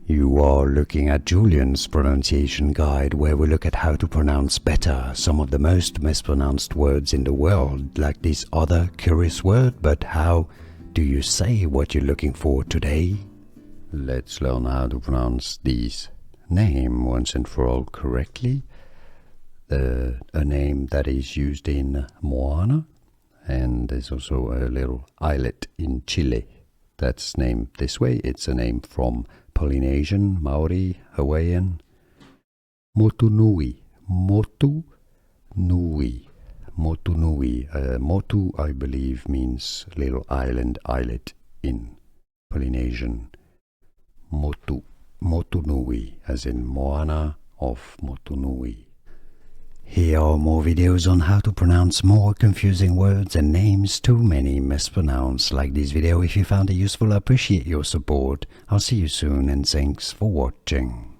You are looking at Julian's pronunciation guide, where we look at how to pronounce better some of the most mispronounced words in the world, like this other curious word. But how do you say what you're looking for today? Let's learn how to pronounce this name once and for all correctly. A name that is used in Moana, and there's also a little islet in Chile that's named this way. It's a name from Polynesian, Maori, Hawaiian. Motunui, Motunui, Motunui. Motu, I believe, means little island, islet in Polynesian. Motunui, as in Moana of Motunui. Here are more videos on how to pronounce more confusing words and names too many mispronounced. Like this video if you found it useful. I appreciate your support. I'll see you soon and thanks for watching.